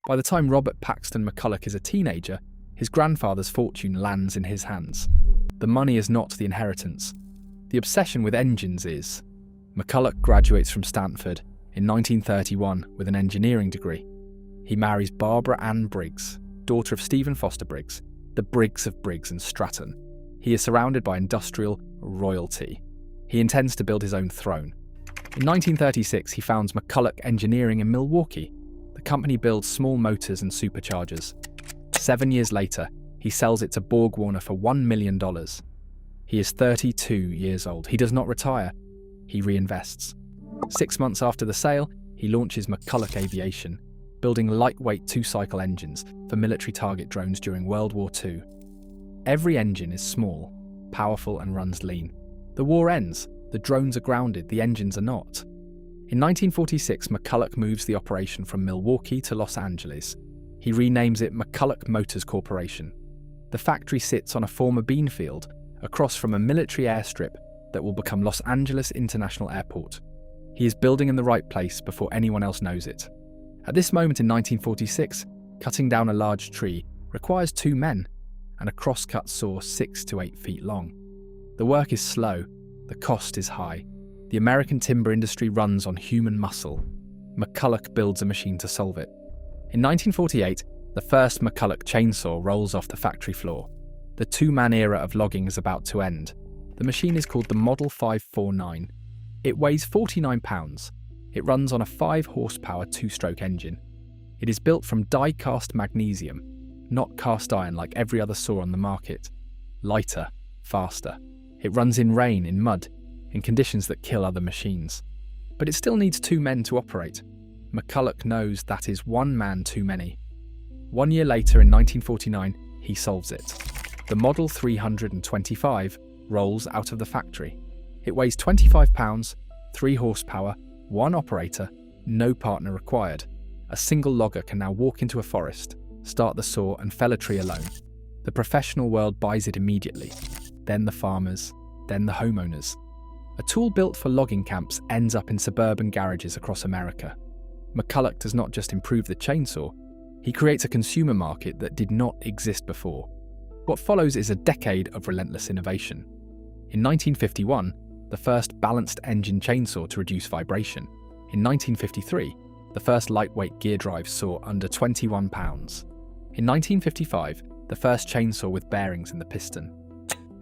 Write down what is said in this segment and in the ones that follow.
By the time Robert Paxton McCulloch is a teenager, his grandfather's fortune lands in his hands. The money is not the inheritance. The obsession with engines is. McCulloch graduates from Stanford in 1931 with an engineering degree. He marries Barbara Ann Briggs, daughter of Stephen Foster Briggs, the Briggs of Briggs and Stratton. He is surrounded by industrial royalty. He intends to build his own throne. In 1936, he founds McCulloch Engineering in Milwaukee. The company builds small motors and superchargers. 7 years later, he sells it to Borg Warner for $1 million. He is 32 years old. He does not retire. He reinvests. 6 months after the sale, he launches McCulloch Aviation, building lightweight two-cycle engines for military target drones during World War II. Every engine is small, powerful, and runs lean. The war ends. The drones are grounded. The engines are not. In 1946, McCulloch moves the operation from Milwaukee to Los Angeles. He renames it McCulloch Motors Corporation. The factory sits on a former bean field across from a military airstrip that will become Los Angeles International Airport. He is building in the right place before anyone else knows it. At this moment in 1946, cutting down a large tree requires 2 men and a cross-cut saw 6 to 8 feet long. The work is slow, the cost is high. The American timber industry runs on human muscle. McCulloch builds a machine to solve it. In 1948, the first McCulloch chainsaw rolls off the factory floor. The 2-man era of logging is about to end. The machine is called the Model 549. It weighs 49 pounds. It runs on a 5-horsepower 2-stroke engine. It is built from die-cast magnesium, not cast iron like every other saw on the market. Lighter, faster. It runs in rain, in mud, in conditions that kill other machines. But it still needs 2 men to operate. McCulloch knows that is 1 man too many. 1 year later, in 1949, he solves it. The Model 325 rolls out of the factory. It weighs 25 pounds, 3 horsepower, 1 operator, no partner required. A single logger can now walk into a forest, start the saw and fell a tree alone. The professional world buys it immediately. Then the farmers, then the homeowners. A tool built for logging camps ends up in suburban garages across America. McCulloch does not just improve the chainsaw, he creates a consumer market that did not exist before. What follows is a decade of relentless innovation. In 1951, the first balanced engine chainsaw to reduce vibration. In 1953, the first lightweight gear drive saw under 21 pounds. In 1955, the first chainsaw with bearings in the piston.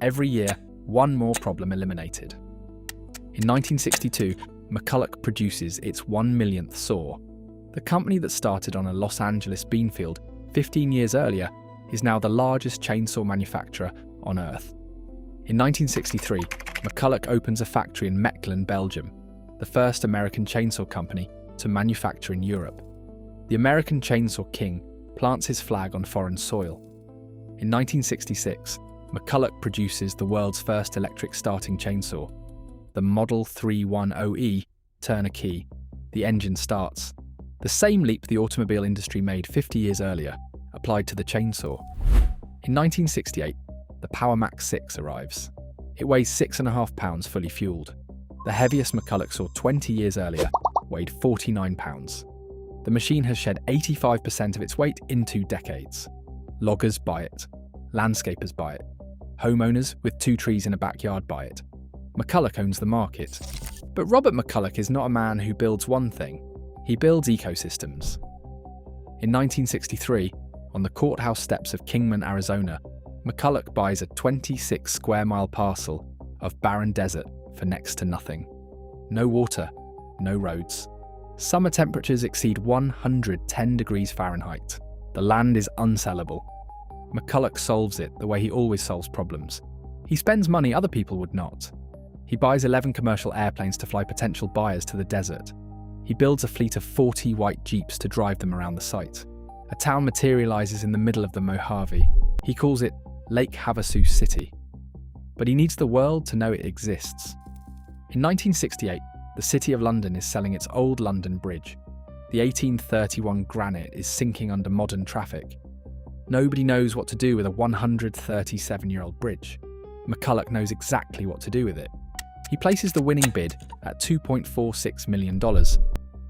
Every year, 1 more problem eliminated. In 1962, McCulloch produces its 1 millionth saw. The company that started on a Los Angeles bean field 15 years earlier is now the largest chainsaw manufacturer on Earth. In 1963, McCulloch opens a factory in Mechelen, Belgium, the first American chainsaw company to manufacture in Europe. The American chainsaw king plants his flag on foreign soil. In 1966, McCulloch produces the world's first electric starting chainsaw. The Model 310E, turn a key. The engine starts. The same leap the automobile industry made 50 years earlier, applied to the chainsaw. In 1968, the Power Max 6 arrives. It weighs 6.5 pounds fully fueled. The heaviest McCulloch saw 20 years earlier weighed 49 pounds. The machine has shed 85% of its weight in 2 decades. Loggers buy it. Landscapers buy it. Homeowners with 2 trees in a backyard buy it. McCulloch owns the market. But Robert McCulloch is not a man who builds one thing. He builds ecosystems. In 1963, on the courthouse steps of Kingman, Arizona, McCulloch buys a 26-square-mile parcel of barren desert for next to nothing. No water, no roads. Summer temperatures exceed 110 degrees Fahrenheit. The land is unsellable. McCulloch solves it the way he always solves problems. He spends money other people would not. He buys 11 commercial airplanes to fly potential buyers to the desert. He builds a fleet of 40 white jeeps to drive them around the site. A town materializes in the middle of the Mojave. He calls it Lake Havasu City. But he needs the world to know it exists. In 1968, the City of London is selling its old London Bridge. The 1831 granite is sinking under modern traffic. Nobody knows what to do with a 137-year-old bridge. McCulloch knows exactly what to do with it. He places the winning bid at $2.46 million.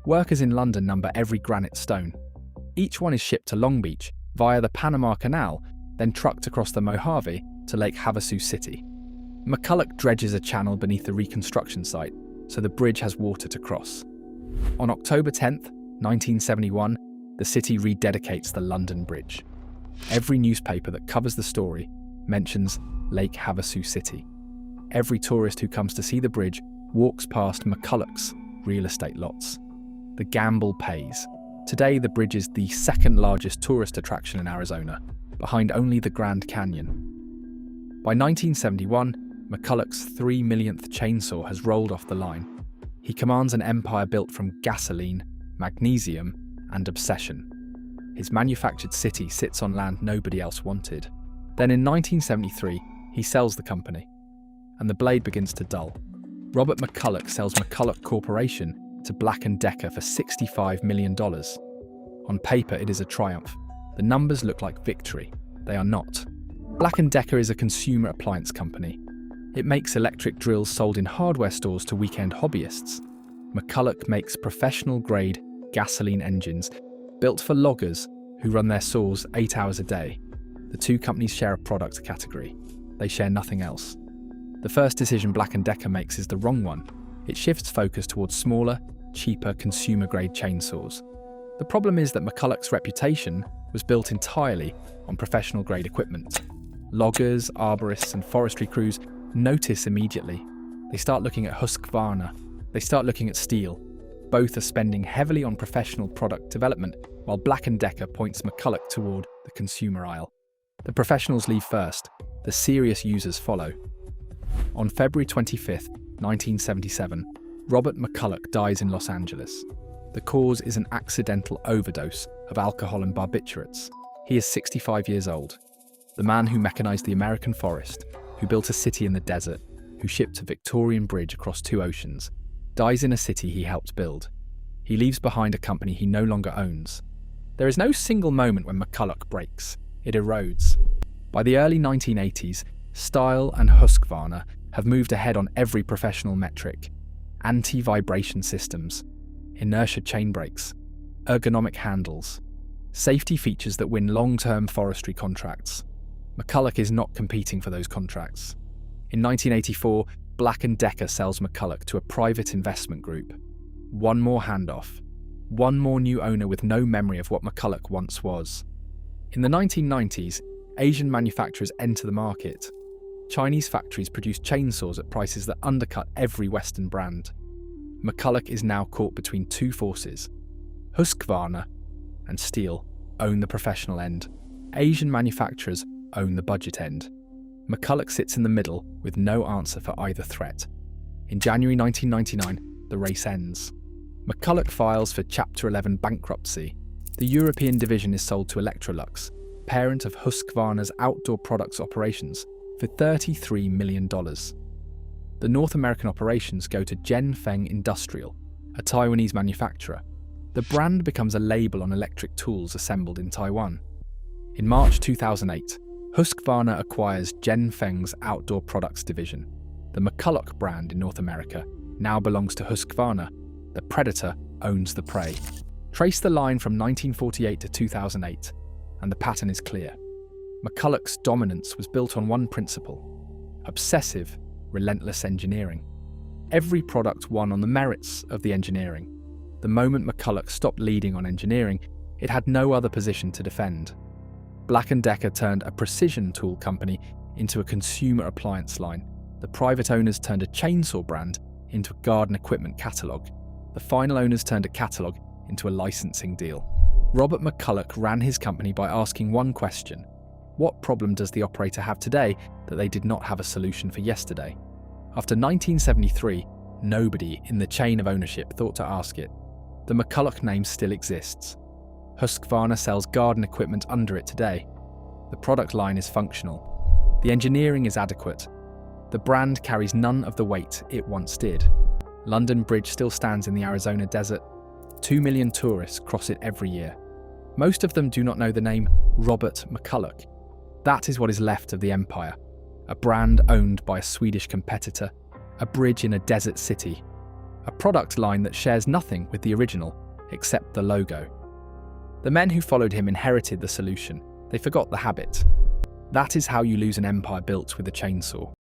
Workers in London number every granite stone. Each one is shipped to Long Beach via the Panama Canal, then trucked across the Mojave to Lake Havasu City. McCulloch dredges a channel beneath the reconstruction site, so the bridge has water to cross. On October 10, 1971, the city rededicates the London Bridge. Every newspaper that covers the story mentions Lake Havasu City. Every tourist who comes to see the bridge walks past McCulloch's real estate lots. The gamble pays. Today, the bridge is the second largest tourist attraction in Arizona, behind only the Grand Canyon. By 1971, McCulloch's 3 millionth chainsaw has rolled off the line. He commands an empire built from gasoline, magnesium, and obsession. His manufactured city sits on land nobody else wanted. Then in 1973, he sells the company, and the blade begins to dull. Robert McCulloch sells McCulloch Corporation to Black & Decker for $65 million. On paper, it is a triumph. The numbers look like victory. They are not. Black & Decker is a consumer appliance company. It makes electric drills sold in hardware stores to weekend hobbyists. McCulloch makes professional-grade gasoline engines built for loggers who run their saws 8 hours a day. The two companies share a product category. They share nothing else. The first decision Black & Decker makes is the wrong one. It shifts focus towards smaller, cheaper consumer-grade chainsaws. The problem is that McCulloch's reputation was built entirely on professional-grade equipment. Loggers, arborists, and forestry crews notice immediately. They start looking at Husqvarna. They start looking at Stihl. Both are spending heavily on professional product development, while Black & Decker points McCulloch toward the consumer aisle. The professionals leave first. The serious users follow. On February 25, 1977, Robert McCulloch dies in Los Angeles. The cause is an accidental overdose of alcohol and barbiturates. He is 65 years old. The man who mechanized the American forest, who built a city in the desert, who shipped a Victorian bridge across 2 oceans, dies in a city he helped build. He leaves behind a company he no longer owns. There is no single moment when McCulloch breaks. It erodes. By the early 1980s, Stihl and Husqvarna have moved ahead on every professional metric. Anti-vibration systems, inertia chain brakes, ergonomic handles, safety features that win long-term forestry contracts. McCulloch is not competing for those contracts. In 1984, Black & Decker sells McCulloch to a private investment group. One more handoff. One more new owner with no memory of what McCulloch once was. In the 1990s, Asian manufacturers enter the market. Chinese factories produce chainsaws at prices that undercut every Western brand. McCulloch is now caught between two forces. Husqvarna and Stihl own the professional end. Asian manufacturers own the budget end. McCulloch sits in the middle with no answer for either threat. In January 1999, the race ends. McCulloch files for Chapter 11 bankruptcy. The European division is sold to Electrolux, parent of Husqvarna's outdoor products operations, for $33 million. The North American operations go to Zhenfeng Industrial, a Taiwanese manufacturer. The brand becomes a label on electric tools assembled in Taiwan. In March 2008, Husqvarna acquires Zhenfeng's outdoor products division. The McCulloch brand in North America now belongs to Husqvarna. The predator owns the prey. Trace the line from 1948 to 2008, and the pattern is clear. McCulloch's dominance was built on one principle: obsessive, relentless engineering. Every product won on the merits of the engineering. The moment McCulloch stopped leading on engineering, it had no other position to defend. Black & Decker turned a precision tool company into a consumer appliance line. The private owners turned a chainsaw brand into a garden equipment catalogue. The final owners turned a catalogue into a licensing deal. Robert McCulloch ran his company by asking one question: what problem does the operator have today that they did not have a solution for yesterday? After 1973, nobody in the chain of ownership thought to ask it. The McCulloch name still exists. Husqvarna sells garden equipment under it today. The product line is functional. The engineering is adequate. The brand carries none of the weight it once did. London Bridge still stands in the Arizona desert. 2 million tourists cross it every year. Most of them do not know the name Robert McCulloch. That is what is left of the empire. A brand owned by a Swedish competitor. A bridge in a desert city. A product line that shares nothing with the original except the logo. The men who followed him inherited the solution. They forgot the habit. That is how you lose an empire built with a chainsaw.